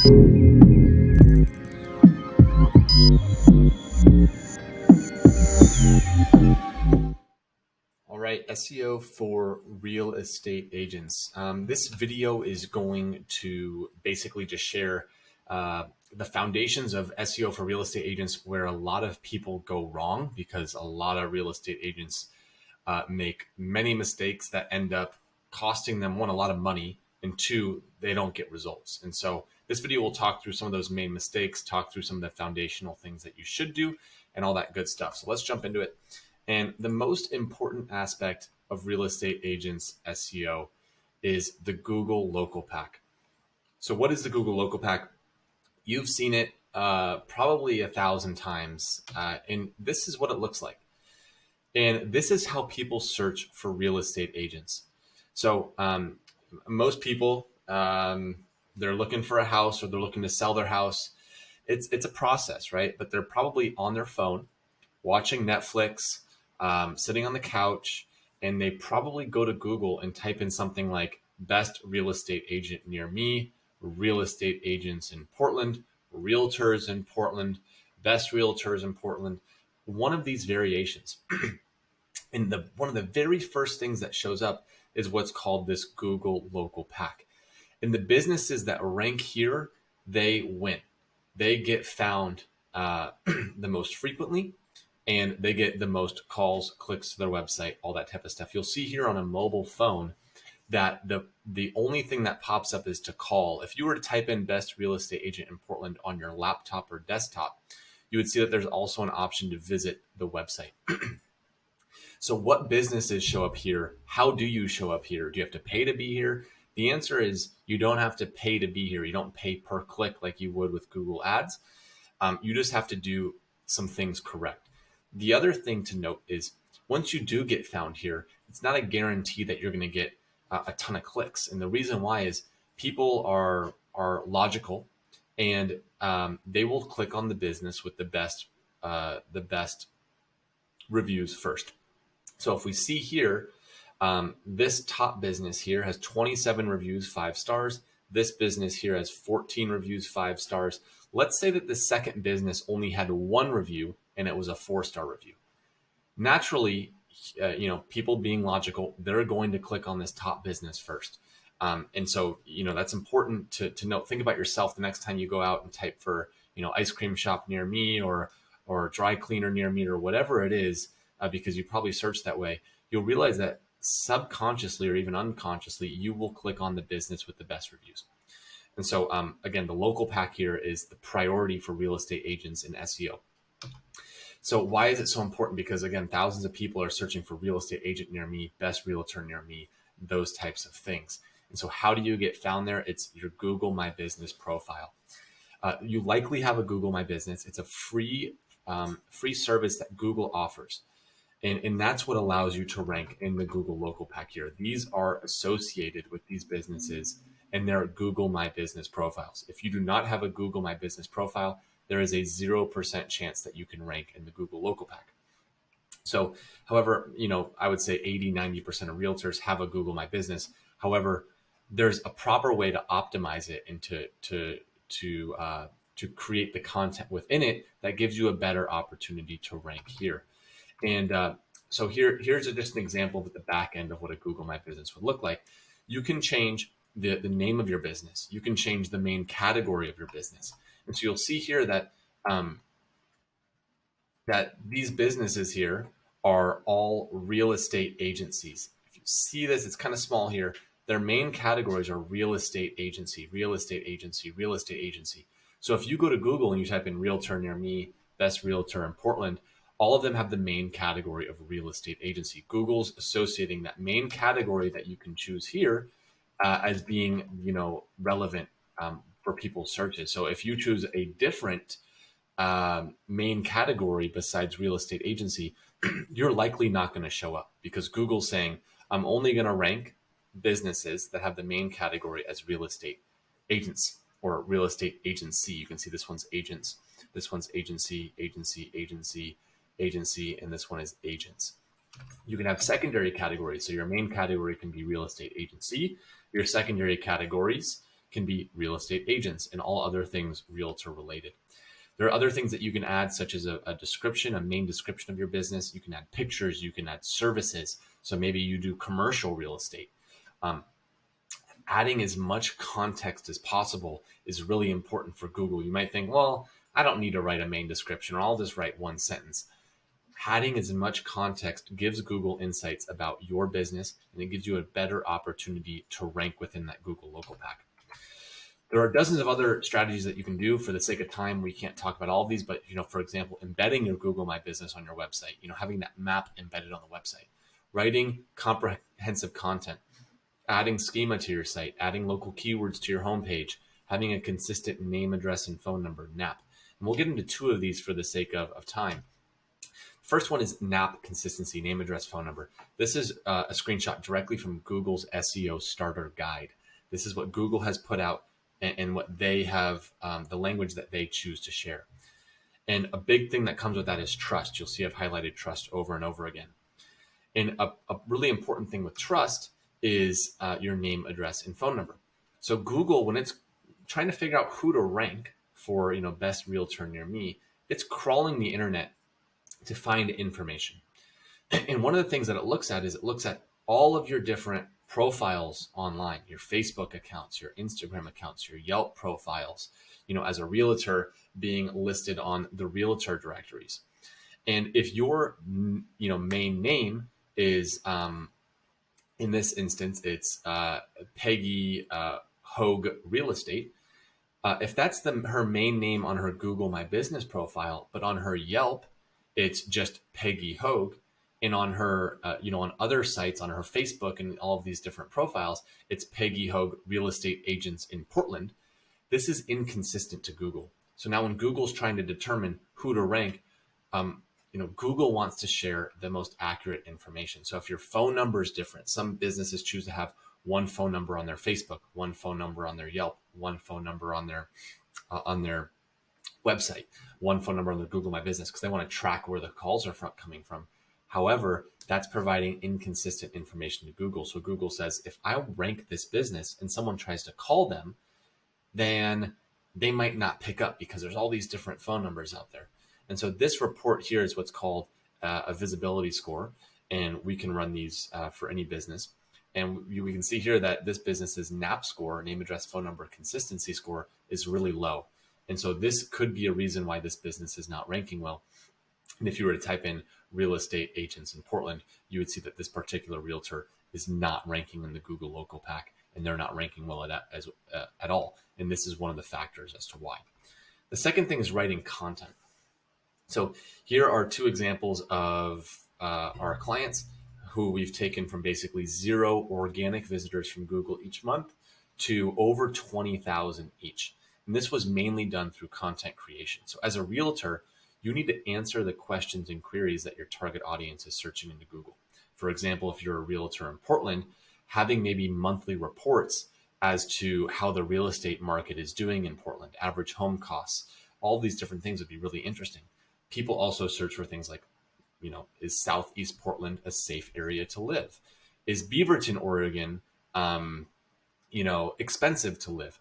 All right, SEO for real estate agents. This video is going to basically just share the foundations of SEO for real estate agents, where a lot of people go wrong because a lot of real estate agents make many mistakes that end up costing them, one, a lot of money, and two, they don't get results. And so this video will talk through some of those main mistakes, talk through some of the foundational things that you should do, and all that good stuff. So let's jump into it. And the most important aspect of real estate agents SEO is the Google Local Pack. So what is the Google Local Pack? You've seen it probably 1,000 times, and this is what it looks like. And this is how people search for real estate agents. So most people, they're looking for a house or they're looking to sell their house. It's a process, right? But they're probably on their phone, watching Netflix, sitting on the couch, and they probably go to Google and type in something like best real estate agent near me, real estate agents in Portland, realtors in Portland, best realtors in Portland, one of these variations. And one of the very first things that shows up is what's called this Google Local Pack. And the businesses that rank here, they win. They get found the most frequently, and they get the most calls, clicks to their website, all that type of stuff. You'll see here on a mobile phone that the only thing that pops up is to call. If you were to type in best real estate agent in Portland on your laptop or desktop, you would see that there's also an option to visit the website. So what businesses show up here? How do you show up here? Do you have to pay to be here? The answer is you don't have to pay to be here. You don't pay per click like you would with Google Ads. You just have to do some things correct. The other thing to note is once you do get found here, it's not a guarantee that you're going to get a ton of clicks. And the reason why is people are logical, and they will click on the business with the best reviews first. So if we see here, this top business here has 27 reviews, 5 stars. This business here has 14 reviews, 5 stars. Let's say that the second business only had 1 review and it was a 4-star review. Naturally, people being logical, they're going to click on this top business first. And so, that's important to note. Think about yourself the next time you go out and type for, ice cream shop near me or dry cleaner near me or whatever it is, because you probably search that way. You'll realize that subconsciously or even unconsciously, you will click on the business with the best reviews. And so, again, the local pack here is the priority for real estate agents in SEO. So why is it so important? Because again, thousands of people are searching for real estate agent near me, best realtor near me, those types of things. And so how do you get found there? It's your Google My Business profile. You likely have a Google My Business. It's a free service that Google offers. And that's what allows you to rank in the Google Local Pack here. These are associated with these businesses and their Google My Business profiles. If you do not have a Google My Business profile, there is a 0% chance that you can rank in the Google Local Pack. So, however, I would say 80-90% of realtors have a Google My Business. However, there's a proper way to optimize it and to create the content within it that gives you a better opportunity to rank here. And so here's just an example of the back end of what a Google My Business would look like. You can change the name of your business. You can change the main category of your business. And so you'll see here that that these businesses here are all real estate agencies. If you see this, it's kind of small here. Their main categories are real estate agency, real estate agency, real estate agency. So if you go to Google and you type in realtor near me, best realtor in Portland, all of them have the main category of real estate agency. Google's associating that main category that you can choose here as being, relevant for people's searches. So if you choose a different main category besides real estate agency, you're likely not going to show up because Google's saying, I'm only going to rank businesses that have the main category as real estate agents or real estate agency. You can see this one's agents, this one's agency, agency, agency, agency, and this one is agents. You can have secondary categories. So your main category can be real estate agency. Your secondary categories can be real estate agents and all other things realtor related. There are other things that you can add, such as a description, a main description of your business. You can add pictures, you can add services. So maybe you do commercial real estate. Adding as much context as possible is really important for Google. You might think, well, I don't need to write a main description, or I'll just write one sentence. Adding as much context gives Google insights about your business, and it gives you a better opportunity to rank within that Google local pack. There are dozens of other strategies that you can do. For the sake of time, we can't talk about all of these, but for example, embedding your Google My Business on your website, having that map embedded on the website, writing comprehensive content, adding schema to your site, adding local keywords to your homepage, having a consistent name, address, and phone number, NAP. And we'll get into two of these for the sake of time. First one is NAP consistency, name, address, phone number. This is a screenshot directly from Google's SEO starter guide. This is what Google has put out and what they have, the language that they choose to share. And a big thing that comes with that is trust. You'll see I've highlighted trust over and over again. And a really important thing with trust is your name, address, and phone number. So Google, when it's trying to figure out who to rank for, best realtor near me, it's crawling the internet to find information. And one of the things that it looks at is it looks at all of your different profiles online, your Facebook accounts, your Instagram accounts, your Yelp profiles, as a realtor being listed on the realtor directories. And if your, main name is, in this instance, it's Peggy Hogue Real Estate. If that's her main name on her Google My Business profile, but on her Yelp, it's just Peggy Hogue. And on her, on other sites, on her Facebook and all of these different profiles, it's Peggy Hogue Real Estate Agents in Portland. This is inconsistent to Google. So now when Google's trying to determine who to rank, Google wants to share the most accurate information. So if your phone number is different, some businesses choose to have one phone number on their Facebook, one phone number on their Yelp, one phone number on their website, one phone number on their Google My Business, because they want to track where the calls are coming from. However, that's providing inconsistent information to Google. So Google says, if I rank this business and someone tries to call them, then they might not pick up because there's all these different phone numbers out there. And so this report here is what's called a visibility score. And we can run these for any business. And we can see here that this business's NAP score, name, address, phone number, consistency score, is really low. And so this could be a reason why this business is not ranking well. And if you were to type in real estate agents in Portland, you would see that this particular realtor is not ranking in the Google local pack, and they're not ranking well at all. And this is one of the factors as to why. The second thing is writing content. So here are two examples of our clients who we've taken from basically 0 organic visitors from Google each month to over 20,000 each. And this was mainly done through content creation. So as a realtor, you need to answer the questions and queries that your target audience is searching into Google. For example, if you're a realtor in Portland, having maybe monthly reports as to how the real estate market is doing in Portland, average home costs, all these different things would be really interesting. People also search for things like, is Southeast Portland a safe area to live? Is Beaverton, Oregon, expensive to live?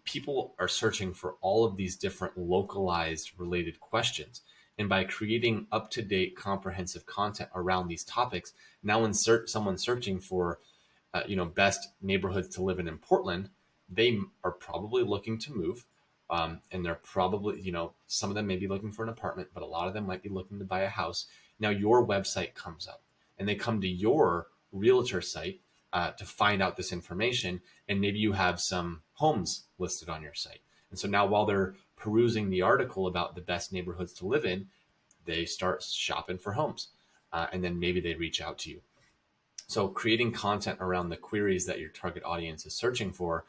People are searching for all of these different localized related questions. And by creating up-to-date comprehensive content around these topics, now when someone's searching for, best neighborhoods to live in Portland, they are probably looking to move. And they're probably, some of them may be looking for an apartment, but a lot of them might be looking to buy a house. Now your website comes up and they come to your realtor site to find out this information. And maybe you have some homes listed on your site. And so now while they're perusing the article about the best neighborhoods to live in, they start shopping for homes. And then maybe they reach out to you. So creating content around the queries that your target audience is searching for,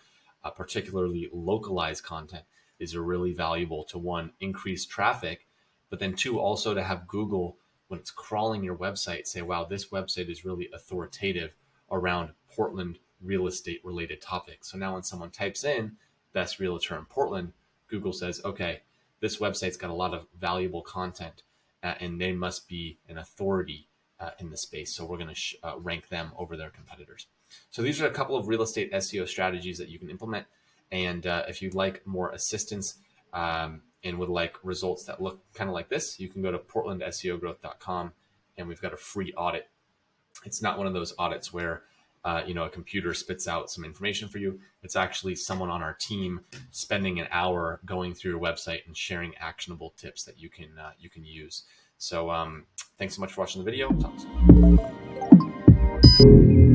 particularly localized content, is really valuable to, one, increase traffic, but then two, also to have Google, when it's crawling your website, say, wow, this website is really authoritative around Portland real estate related topics. So now when someone types in best realtor in Portland, Google says, okay, this website's got a lot of valuable content and they must be an authority in the space. So we're going to rank them over their competitors. So these are a couple of real estate SEO strategies that you can implement. And if you'd like more assistance and would like results that look kind of like this, you can go to portlandseogrowth.com, and we've got a free audit. It's not one of those audits where a computer spits out some information for you. It's actually someone on our team spending an hour going through your website and sharing actionable tips that you can use. So thanks so much for watching the video. Talk soon.